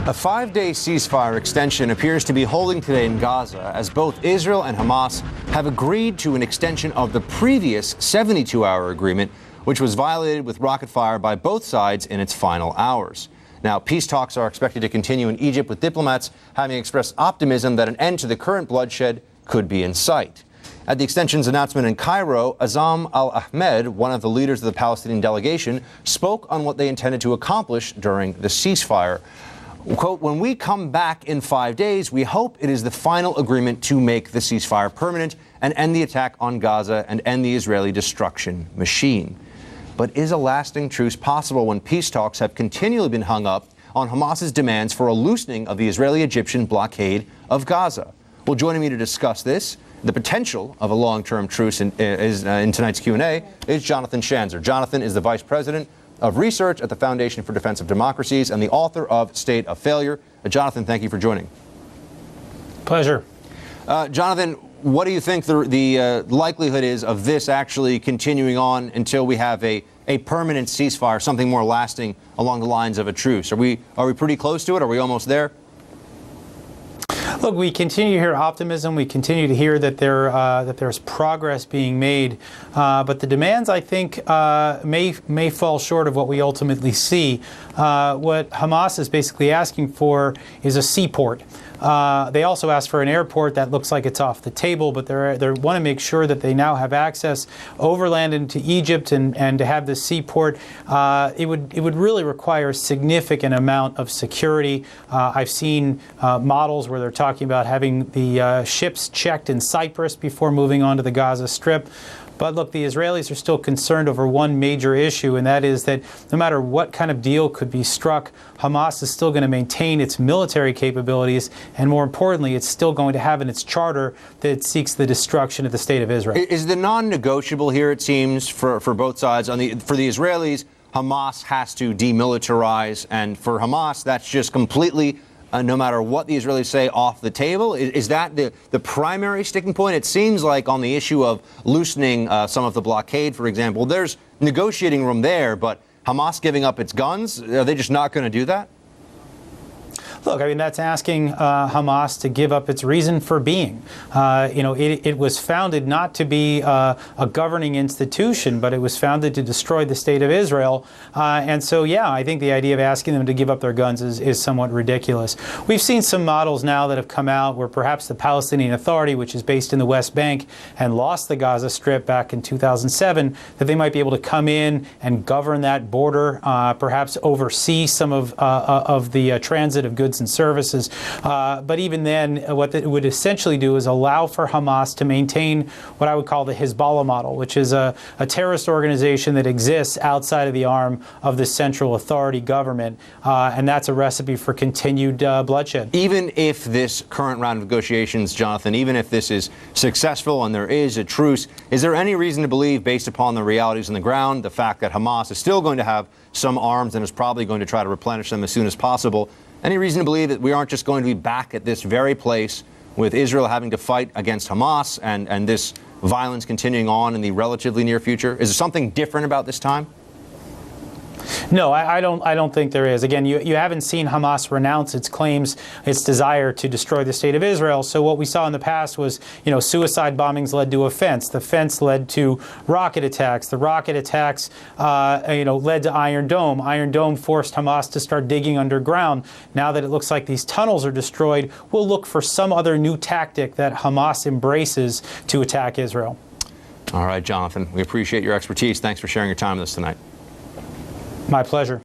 A 5-day ceasefire extension appears to be holding today in Gaza as both Israel and Hamas have agreed to an extension of the previous 72-hour agreement, which was violated with rocket fire by both sides in its final hours. Now, peace talks are expected to continue in Egypt, with diplomats having expressed optimism that an end to the current bloodshed could be in sight. At the extension's announcement in Cairo, Azam al-Ahmed, one of the leaders of the Palestinian delegation, spoke on what they intended to accomplish during the ceasefire. Quote, "When we come back in 5 days, we hope it is the final agreement to make the ceasefire permanent and end the attack on Gaza and end the Israeli destruction machine." But is a lasting truce possible when peace talks have continually been hung up on Hamas's demands for a loosening of the Israeli-Egyptian blockade of Gaza? Well, joining me to discuss this, the potential of a long-term truce in tonight's Q&A, is Jonathan Schanzer. Jonathan is the Vice President of Research at the Foundation for Defense of Democracies and the author of State of Failure. Jonathan, thank you for joining. Pleasure. Jonathan, what do you think the likelihood is of this actually continuing on until we have a permanent ceasefire, something more lasting along the lines of a truce? Are we pretty close to it? Are we almost there? Look, we continue to hear optimism. We continue to hear that there's progress being made, but the demands, I think, may fall short of what we ultimately see. What Hamas is basically asking for is a seaport. They also ask for an airport that looks like it's off the table, but they want to make sure that they now have access overland into Egypt and to have this seaport. It would really require a significant amount of security. I've seen models where they're talking about having the ships checked in Cyprus before moving on to the Gaza Strip. But look, the Israelis are still concerned over one major issue, and that is that no matter what kind of deal could be struck, Hamas is still going to maintain its military capabilities, and more importantly, it's still going to have in its charter that it seeks the destruction of the state of Israel. Is the non-negotiable here, it seems, for both sides? For the Israelis, Hamas has to demilitarize, and for Hamas, that's just completely no matter what the Israelis say, off the table? Is that the primary sticking point? It seems like on the issue of loosening some of the blockade, for example, there's negotiating room there, but Hamas giving up its guns, are they just not going to do that? Look, I mean, that's asking Hamas to give up its reason for being. It was founded not to be a governing institution, but it was founded to destroy the state of Israel. And so, yeah, I think the idea of asking them to give up their guns is somewhat ridiculous. We've seen some models now that have come out where perhaps the Palestinian Authority, which is based in the West Bank and lost the Gaza Strip back in 2007, that they might be able to come in and govern that border, perhaps oversee some of the transit of goods and services. But even then, what it would essentially do is allow for Hamas to maintain what I would call the Hezbollah model, which is a terrorist organization that exists outside of the arm of the central authority government. And that's a recipe for continued bloodshed. Even if this current round of negotiations, Jonathan, even if this is successful and there is a truce, is there any reason to believe, based upon the realities on the ground, the fact that Hamas is still going to have some arms and is probably going to try to replenish them as soon as possible, any reason to believe that we aren't just going to be back at this very place with Israel having to fight against Hamas and this violence continuing on in the relatively near future? Is there something different about this time? No, I don't think there is. Again, you haven't seen Hamas renounce its claims, its desire to destroy the state of Israel. So what we saw in the past was, suicide bombings led to a fence. The fence led to rocket attacks. The rocket attacks, led to Iron Dome. Iron Dome forced Hamas to start digging underground. Now that it looks like these tunnels are destroyed, we'll look for some other new tactic that Hamas embraces to attack Israel. All right, Jonathan, we appreciate your expertise. Thanks for sharing your time with us tonight. My pleasure.